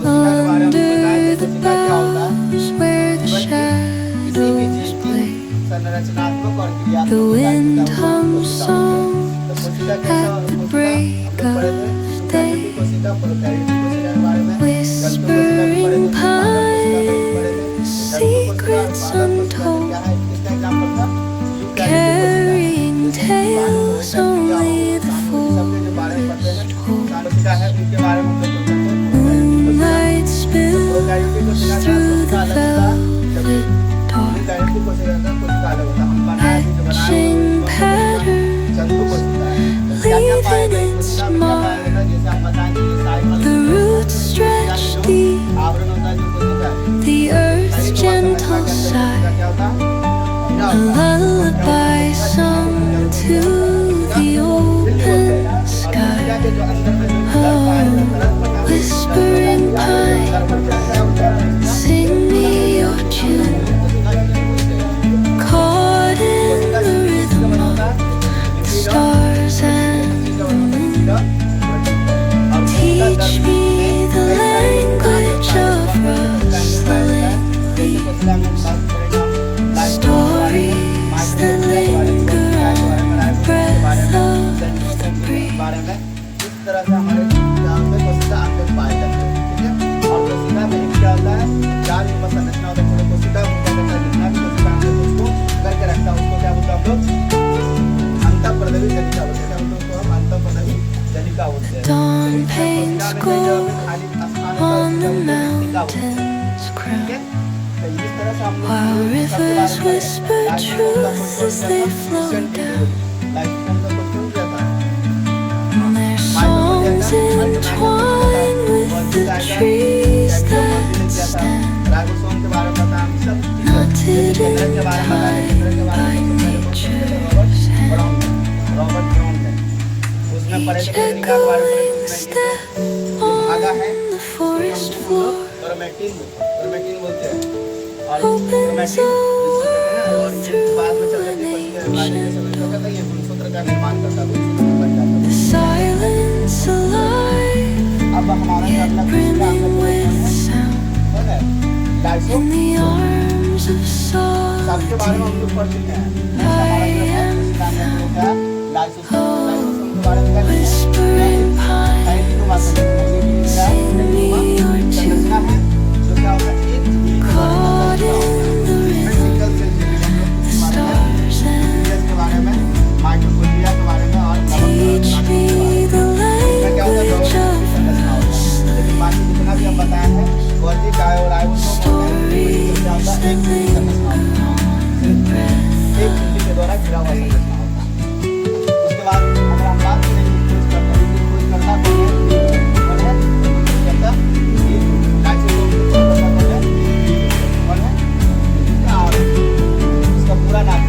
Under the boughs where the shadows play, the wind hums songs at the break of day, whispering pines, secrets untold, carrying tales only the forest holds. Moonlight spills through the velvet dark, etching patterns, leaving its mark. The roots stretch deep, the earth's gentle sigh, a lullaby sung to the open sky. Oh, whispering pine, sing me your tune, caught in the rhythm of the stars and the moon. Teach me the language of rustling leaves, stories that linger on the breath of the breeze. इस तरह से हमारे गांव में कोशिका अंग पाए जाते हैं, ठीक है। और कोशिका में क्या होता है, चार युवा संरचना होता है। कोशिका जितना भी कोशिका अंग उसको करके रखता है, उसको क्या बोलते हैं हम लोग, अंतःप्रदवी जनिका बोलते हैं। हम लोग को हम अंतःप्रदवी जनिका बोलते हैं। Dawn paints gold on the mountain's crown, while rivers whisper truth as they flow down. And their songs entwine with the trees that stand, knotted in time by nature's hand. Each echoing step on the forest floor opens a world through an ancient the silence alive, yet brimming with sound. In the arms of solitude, I am found. Oh, whispering pines, sing me your tune, caught in the rhythm, the stars and moon. Teach me the language of rustling, stories that linger on the breath of breeze. उसके बाद अगर हम बात करें खोज करता इसका पूरा नाम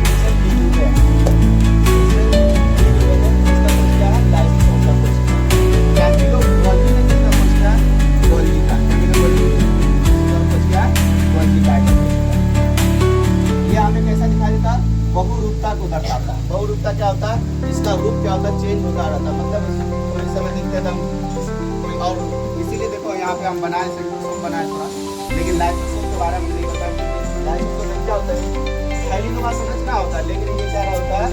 बहुरूपता को दर्शाता है। बहुरूपता क्या होता है, इसका रूप क्या होता है, चेंज होता रहता है। मतलब कोई समय दिखते थे कोई और, इसीलिए देखो यहाँ पे हम बनाए सेक्ट्रोसोम बनाए थोड़ा, लेकिन लाइसोसोम के बारे में नहीं बताया। लाइसोसोम क्या होता है, थैलीनुमा संरचना होता है, लेकिन ये क्या होता है,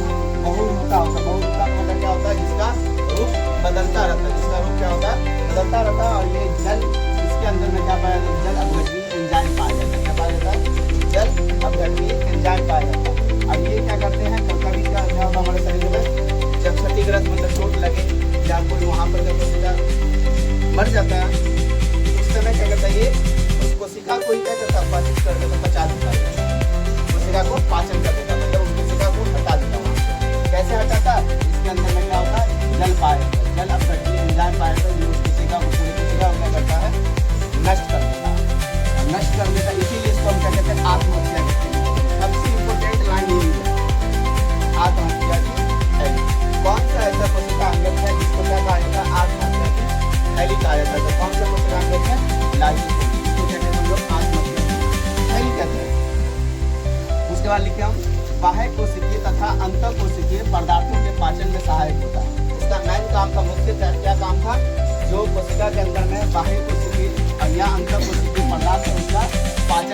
बहुरूपता होता है। बहुरूपता का मतलब क्या होता है, जिसका रूप बदलता रहता है, जिसका रूप क्या होता है, बदलता रहता है। और ये जल, इसके अंदर में क्या पाया जाता है, जल अपघटनीय एंजाइम पाया जाता है। क्या पाया जाता है, जल अपघटनीय एंजाइम पाया जाता है। अब ये क्या करते हैं, कभी क्या होता हमारे शरीर में, जब क्षतिग्रस्त मतलब चोट लगे या कोई वहाँ पर जब कोशिका मर जाता है, उस समय क्या करता है, ये उस कोशिका को ही क्या करता है, पाचित कर देता, पचा देता है, कोशिका को पाचन कर देता, मतलब उस कोशिका को हटा देता वहाँ से। कैसे हटाता, इसके अंदर में क्या होता है, जल पाया जाता है, जल अपघटनीय एंजाइम पाया जाता है, जो उस कोशिका को पूरी कोशिका को क्या करता है, नष्ट कर देता है, नष्ट कर देता है। इसीलिए इसको हम क्या कहते हैं, आत्महत्या कहते हैं। सबसे इम्पोर्टेंट लाइन यही है, आत्महत्या की थैली। कौन सा ऐसा कोशिका अंग है जिसको क्या कहा जाता है, आत्महत्या की थैली कहा जाता है। तो कौन सा कोशिका अंग है, लाइसोसोम, इसको कहते हैं हम लोग आत्महत्या की थैली कहते हैं। उसके बाद लिखे हम, बाह्य कोशिकीय तथा अंतःकोशिकीय पदार्थों के पाचन में सहायक होता है। इसका मेन काम था, मुख्य क्या काम था, जो कोशिका के अंदर में बाह्य कोशिकीय या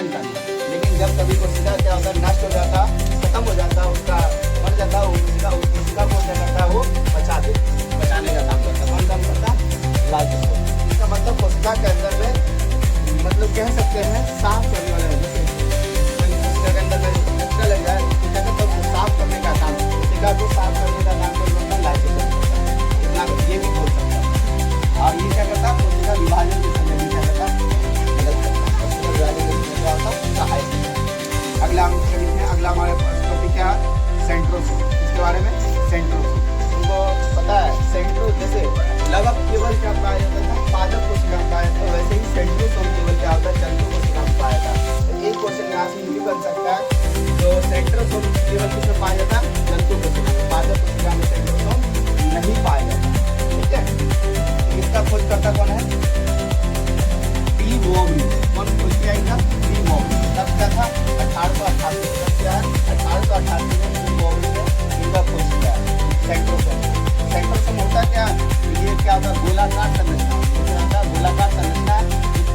विभाजन करना। लेकिन जब कभी कोशिका क्या होता है नष्ट हो जाता, खत्म हो जाता, उसका मर जाता, वो कोशिका को क्या करता है, वो बचाने का काम करता है। कौन काम करता है? लाइसोसोम। इसका मतलब कोशिका के अंदर में मतलब कह सकते हैं साफ करने वाला है। जैसे कोशिका के अंदर में कचरा लग जाए तो क्या करता है, साफ करने का काम, कोशिका को साफ करने का काम करता है लाइसोसोम। इतना ये भी बोल सकता है। और ये क्या करता है, कोशिका विभाजन के समय भी क्या करता है, मदद करता है। कोशिका विभाजन के समय क्या होता है, सहायक। अगला हम क्या लिखते हैं, अगला हमारे पास टॉपिक क्या है, सेंट्रोसोम। इसके बारे में सेंट्रोसोम तुमको पता है। सेंट्रो जैसे लवक केवल क्या पाया जाता था, पादप कोशिका में पाया जाता है, वैसे ही सेंट्रोसोम केवल क्या होता है, जंतु कोशिका में पाया जाता है। तो एक क्वेश्चन यहाँ से ये भी बन सकता है, तो सेंट्रोसोम केवल किसमें पाया जाता है, जंतु कोशिका में। पादप कोशिका में सेंट्रोसोम नहीं पाया जाता। ठीक है, इसका खोजकर्ता कौन है, डी वॉर्मी। कौन खोज किया इसका, डी वॉर्मी। तब क्या था, 1888। तब क्या है, 1888 में डी वॉर्मी ने इनका खोज किया सेंट्रोसोम। सेंट्रोसोम होता क्या, ये क्या होता है, गोलाकार संरचना। गोलाकार संरचना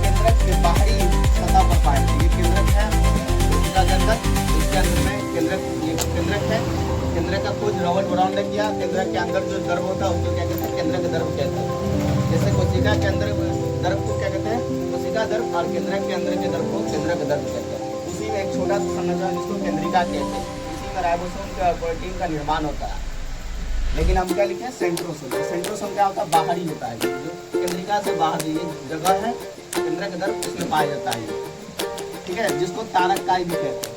केंद्रक के बाहरी सतह पर पाए जाते। ये केंद्रक है कोशिका के अंदर, इसके अंदर में केंद्रक, ये केंद्रक है। केंद्रक का खोज रॉबर्ट ब्राउन ने किया। केंद्रक के अंदर जो द्रव होता है उसको क्या कहते हैं, केंद्रक द्रव कहते हैं। जैसे कोशिका के अंदर द्रव को क्या कहते हैं, कोशिका द्रव, और केंद्रक के अंदर के द्रव को केंद्रक द्रव कहते हैं। उसी में एक छोटा सा संरचना जिसको केंद्रिका कहते हैं, इसी में राइबोसोम का प्रोटीन का निर्माण होता है। लेकिन हम क्या लिखे हैं, सेंट्रोसोम। सेंट्रोसोम क्या होता है, बाहरी होता है, जो केंद्रिका से बाहर ये जगह है, केंद्रक द्रव उसमें पाया जाता है। ठीक है, जिसको तारककाय भी कहते हैं,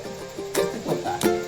स्थित होता है।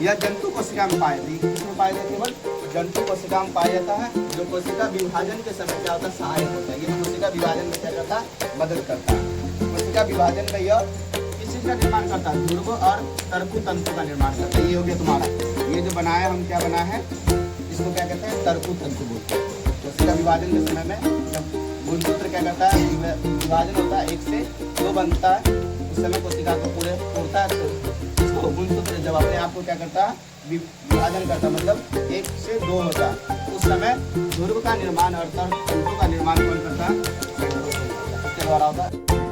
यह जंतु कोशिका में पाया जाता है। किसमें पाया जाता है, केवल जंतु कोशिका में पाया जाता है, जो कोशिका विभाजन के समय क्या होता है, सहायक होता है। ये कोशिका विभाजन में क्या करता है, मदद करता है। कोशिका विभाजन में यह किस चीज का निर्माण करता है, ध्रुव और तरकु तंतु का निर्माण करता है। ये हो गया तुम्हारा, ये जो बनाया हम क्या बनाया है, इसको क्या कहते हैं, तरकु तंतु बोलते हैं। कोशिका विभाजन के समय में जब गुणसूत्र क्या करता है, विभाजन होता है, 1 से 2 बनता है, उस समय कोशिका को पूरे तोड़ता है, तो इसको गुणसूत्र जब अपने आप को क्या करता है, विभाजन करता, मतलब 1 से 2 होता है, उस समय ध्रुव का निर्माण और तंतु का निर्माण कौन करता है, इसके द्वारा होता है।